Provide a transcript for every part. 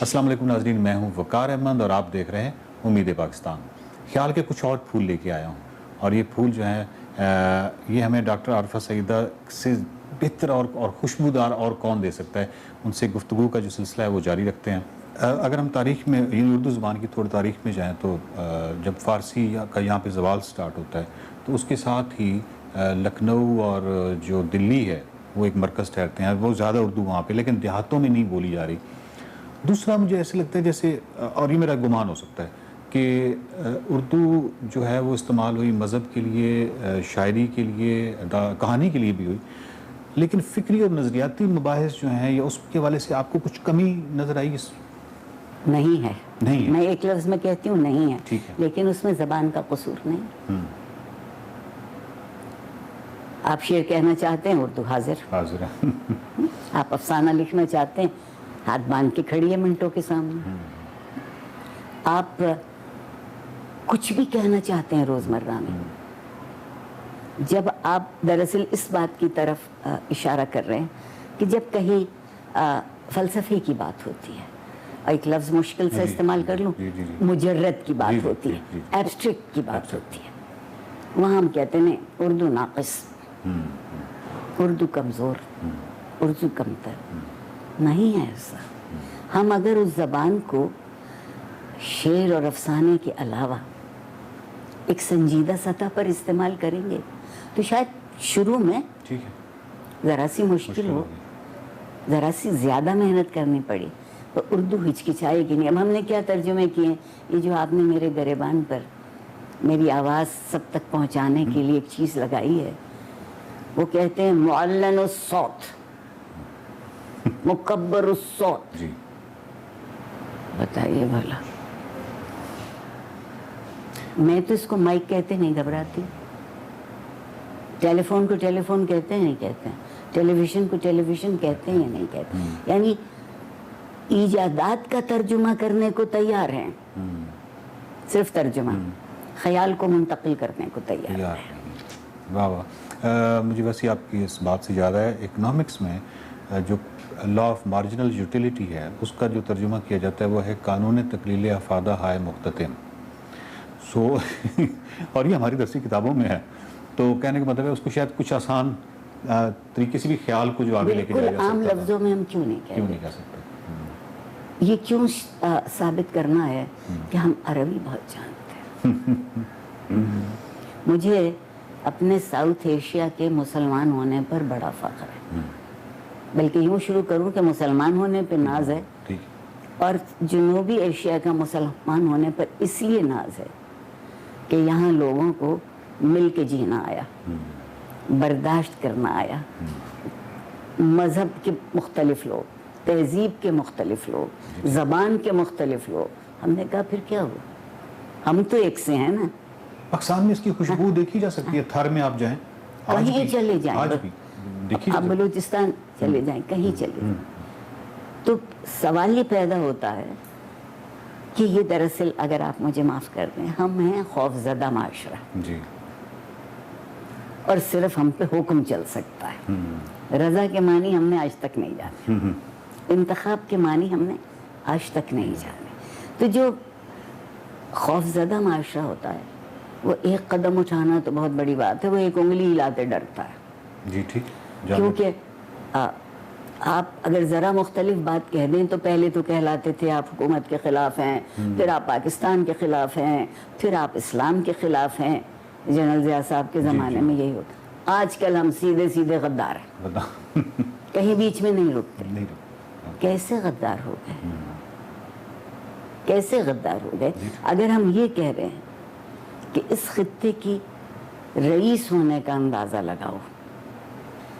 السلام علیکم ناظرین، میں ہوں وقار احمد اور آپ دیکھ رہے ہیں امید پاکستان۔ خیال کے کچھ اور پھول لے کے آیا ہوں، اور یہ پھول جو ہیں یہ ہمیں ڈاکٹر عارفہ سعیدہ سے بہتر اور خوشبودار اور کون دے سکتا ہے۔ ان سے گفتگو کا جو سلسلہ ہے وہ جاری رکھتے ہیں۔ اگر ہم تاریخ میں یعنی اردو زبان کی تھوڑی تاریخ میں جائیں تو جب فارسی کا یہاں پہ زوال سٹارٹ ہوتا ہے تو اس کے ساتھ ہی لکھنؤ اور جو دلی ہے وہ ایک مرکز ٹھہرتے ہیں۔ وہ زیادہ اردو وہاں پہ، لیکن دیہاتوں میں نہیں بولی جا رہی۔ دوسرا مجھے ایسے لگتا ہے جیسے، اور یہ میرا گمان ہو سکتا ہے کہ اردو جو ہے وہ استعمال ہوئی مذہب کے لیے، شاعری کے لیے، کہانی کے لیے بھی ہوئی، لیکن فکری اور نظریاتی مباحث جو ہیں یا اس کے حوالے سے آپ کو کچھ کمی نظر آئی؟ نہیں ہے، نہیں ہے۔ میں ایک لفظ میں کہتی ہوں نہیں ہے، ٹھیک ہے، لیکن اس میں زبان کا قصور نہیں۔ آپ شعر کہنا چاہتے ہیں، اردو حاضر ہے۔ آپ افسانہ لکھنا چاہتے ہیں، ہاتھ باندھ کے کھڑی ہے منٹوں کے سامنے۔ آپ کچھ بھی کہنا چاہتے ہیں روزمرہ میں، جب آپ دراصل اس بات کی طرف اشارہ کر رہے ہیں کہ جب کہیں فلسفے کی بات ہوتی ہے، ایک لفظ مشکل سے استعمال کر لوں، مجرد کی بات ہوتی ہے، ایبسٹریکٹ کی بات ہوتی ہے، وہاں ہم کہتے ہیں اردو ناقص، اردو کمزور، اردو کمتر۔ نہیں ہے ایسا۔ ہم اگر اس زبان کو شعر اور افسانے کے علاوہ ایک سنجیدہ سطح پر استعمال کریں گے تو شاید شروع میں ذرا سی مشکل ہو، ذرا سی زیادہ محنت کرنی پڑی، تو اردو ہچکچائے گی نہیں۔ اب ہم نے کیا ترجمے کیے، یہ جو آپ نے میرے گریبان پر میری آواز سب تک پہنچانے کے لیے ایک چیز لگائی ہے، وہ کہتے ہیں معلن الصوت، مکبر الصوت۔ بتائیے بھلا، میں تو اس کو مائک کہتے نہیں گھبراتی، ٹیلی فون کو ٹیلی فون کہتے ہیں نہیں کہتے ہیں، ٹیلی ویژن کو ٹیلی ویژن کہتے ہیں یا نہیں کہتے ہیں، یعنی ایجادات کا ترجمہ کرنے کو تیار ہیں، صرف ترجمہ، خیال کو منتقل کرنے کو تیار ہیں۔ واہ واہ۔ مجھے ویسے آپ کی اس بات سے یاد ہے، اکنامکس میں جو لا آف مارجنل یوٹیلیٹی ہے، اس کا جو ترجمہ کیا جاتا ہے وہ ہے قانون تقلیل افادہ ہائے مختتم۔ اور یہ ہماری درسی کتابوں میں ہے، تو کہنے کا مطلب ہے اس کو شاید کچھ آسان طریقے سے بھی خیال کو جو آگے لے کے جایا جا سکتا ہے۔ بالکل عام لفظوں میں ہم کیوں نہیں کہہ سکتے؟ یہ کیوں ثابت کرنا ہے کہ ہم عربی بہت جانتے ہیں۔ مجھے اپنے ساؤتھ ایشیا کے مسلمان ہونے پر بڑا فخر ہے، بلکہ یوں شروع کروں کہ مسلمان ہونے پہ ناز ہے، اور جنوبی ایشیا کا مسلمان ہونے پر اس لیے ناز ہے کہ یہاں لوگوں کو مل کے جینا آیا، برداشت کرنا آیا، مذہب کے مختلف لوگ، تہذیب کے مختلف لوگ، زبان کے مختلف لوگ۔ ہم نے کہا پھر کیا ہوا، ہم تو ایک سے ہیں نا۔ پاکستان میں اس کی خوشبو دیکھی جا سکتی ہے، تھر میں آپ جائیں، کہیں چلے جائیں، آپ بلوچستان چلے جائیں، کہیں چلے جائیں، تو سوال یہ پیدا ہوتا ہے کہ یہ دراصل، اگر آپ مجھے معاف کر دیں، ہم ہیں خوف زدہ معاشرہ، اور صرف ہم پہ حکم چل سکتا ہے۔ رضا کے معنی ہم نے آج تک نہیں جانے، انتخاب کے معنی ہم نے آج تک نہیں جانے۔ تو جو خوف زدہ معاشرہ ہوتا ہے، وہ ایک قدم اٹھانا تو بہت بڑی بات ہے، وہ ایک انگلی ہلاتے ڈرتا ہے۔ جی ٹھیک، کیونکہ آپ اگر ذرا مختلف بات کہہ دیں تو پہلے تو کہلاتے تھے آپ حکومت کے خلاف ہیں، پھر آپ پاکستان کے خلاف ہیں، پھر آپ اسلام کے خلاف ہیں۔ جنرل ضیاء صاحب کے زمانے میں یہی ہوتا۔ آج کل ہم سیدھے سیدھے غدار ہیں، کہیں بیچ میں نہیں رکتے۔ کیسے غدار ہو گئے، کیسے غدار ہو گئے؟ اگر ہم یہ کہہ رہے ہیں کہ اس خطے کی رئیس ہونے کا اندازہ لگاؤ،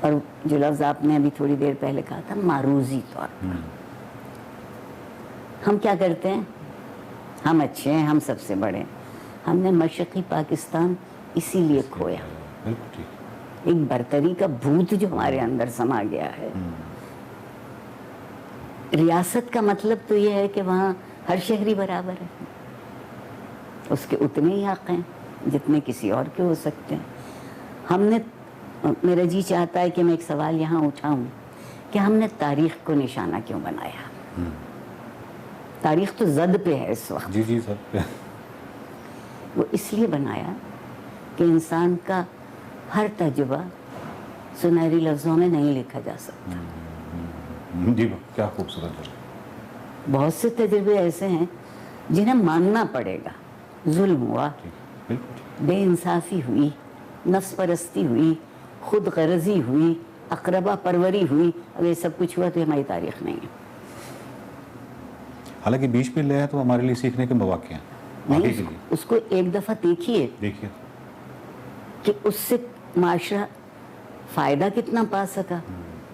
اور جو لفظ آپ نے ابھی تھوڑی دیر پہلے کہا تھا معروضی طور پر، ہم کیا کرتے ہیں؟ ہم اچھے ہیں، ہم سب سے بڑے ہیں۔ ہم نے مشرقی پاکستان اسی لیے کھویا، ایک برتری کا بھوت جو ہمارے اندر سما گیا ہے۔ ریاست کا مطلب تو یہ ہے کہ وہاں ہر شہری برابر ہے، اس کے اتنے ہی حق ہیں جتنے کسی اور کے ہو سکتے ہیں۔ ہم نے، میرا جی چاہتا ہے کہ میں ایک سوال یہاں اٹھاؤں کہ ہم نے تاریخ کو نشانہ کیوں بنایا؟ تاریخ تو زد پہ ہے اس وقت. جی سر. وہ اس لیے بنایا کہ انسان کا ہر تجربہ سنہری لفظوں میں نہیں لکھا جا سکتا. جی کیا خوبصورت ہے. بہت سے تجربے ایسے ہیں جنہیں ماننا پڑے گا. ظلم ہوا, بے انصافی ہوئی, نفس پرستی ہوئی, خود غرضی ہوئی, اقربا پروری ہوئی. اب یہ سب کچھ ہوا تو ہماری تاریخ نہیں ہے. حالانکہ بیچ میں لے آیا تو ہمارے لیے سیکھنے کے مواقع ہیں. نہیں, اس کو ایک دفعہ دیکھیے کہ اس سے معاشرہ فائدہ کتنا پا سکا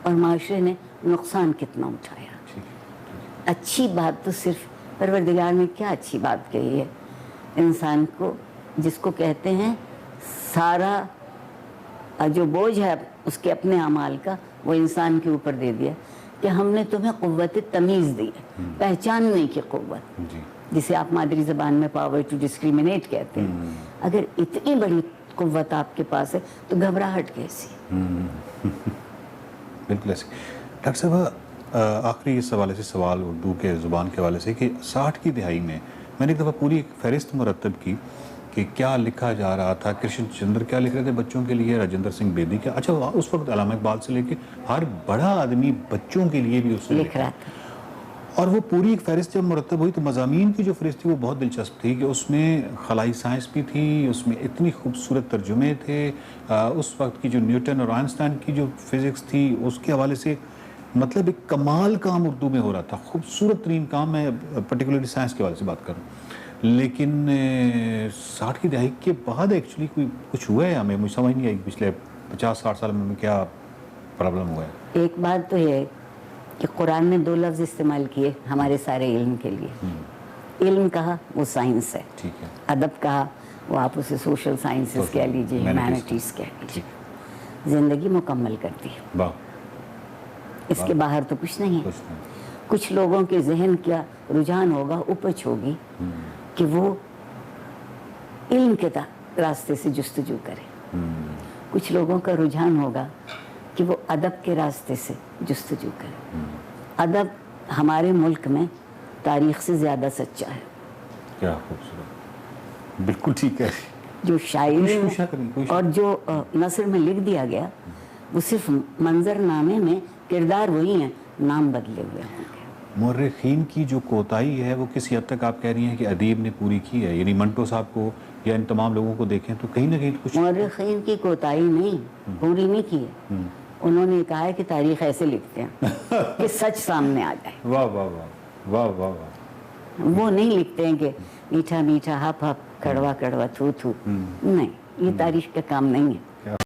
اور معاشرے نے نقصان کتنا اٹھایا. اچھی بات تو صرف پروردگار نے کیا اچھی بات کہی ہے انسان کو, جس کو کہتے ہیں سارا جو بوجھ ہے اس کے اپنے اعمال کا وہ انسان کے اوپر دے دیا کہ ہم نے تمہیں قوت تمیز دی ہے, پہچاننے کی قوت, جسے آپ مادری زبان میں پاور ٹو ڈسکریمنیٹ کہتے ہیں. اگر اتنی بڑی قوت آپ کے پاس ہے تو گھبراہٹ کیسی؟ بالکل ایسے. ڈاکٹر صاحب آخری اس حوالے سے سوال اردو کے زبان کے حوالے سے کہ 60 کی دہائی میں نے ایک دفعہ پوری ایک فہرست مرتب کی کہ کیا لکھا جا رہا تھا. کرشن چندر کیا لکھ رہے تھے بچوں کے لیے, راجندر سنگھ بیدی کیا, اچھا اس وقت علامہ اقبال سے لے کے ہر بڑا آدمی بچوں کے لیے بھی اس نے لکھ رہا تھا. اور وہ پوری ایک فہرست جب مرتب ہوئی تو مضامین کی جو فہرست تھی وہ بہت دلچسپ تھی کہ اس میں خلائی سائنس بھی تھی, اس میں اتنی خوبصورت ترجمے تھے. اس وقت کی جو نیوٹن اور آئنسٹائن کی جو فزکس تھی اس کے حوالے سے مطلب ایک کمال کام اردو میں ہو رہا تھا, خوبصورت ترین کام. میں پرٹیکولرلی سائنس کے حوالے سے بات کروں. لیکن 60 کی دہائی کے بعد ایکچولی کچھ ہوا ہے ہمیں, مجھے سمجھ نہیں آئی پچھلے 50-60 سال میں کیا پرابلم ہوا ہے. ایک بات تو یہ ہے کہ قرآن نے 2 لفظ استعمال کیے ہمارے سارے علم کے لیے. علم کہا وہ سائنس ہے, ٹھیک ہے. ادب کہا وہ آپ اسے سوشل سائنسز کہہ لیجیے, ہیومینٹیز کہہ لیجیے. زندگی مکمل کرتی ہے, واہ, اس کے باہر تو کچھ نہیں ہے. کچھ لوگوں کے ذہن کیا رجحان ہوگا, اپج ہوگی کہ وہ علم کے راستے سے جستجو کرے. کچھ لوگوں کا رجحان ہوگا کہ وہ ادب کے راستے سے جستجو کرے. ادب ہمارے ملک میں تاریخ سے زیادہ سچا ہے. کیا خوبصورت, بالکل ٹھیک ہے. جو شاعری اور جو نثر میں لکھ دیا گیا وہ صرف منظر نامے میں کردار وہی ہیں, نام بدلے ہوئے ہوں گے. مورخین کی جو کوتاہی ہے وہ کسی حد تک آپ کہہ رہی ہیں کہ ادیب نے پوری کی ہے, یعنی منٹو صاحب کو یا ان تمام لوگوں کو دیکھیں تو کہیں نہ کہیں کچھ مورخین کی کوتاہی نہیں, پوری نہیں کی ہے. انہوں نے کہا ہے کہ تاریخ ایسے لکھتے ہیں کہ سچ سامنے آ جائے. واہ واہ واہ واہ واہ واہ. وہ نہیں لکھتے ہیں کہ میٹھا میٹھا ہپ ہپ کڑوا کڑوا تھو تھو, نہیں, یہ تاریخ کا کام نہیں ہے.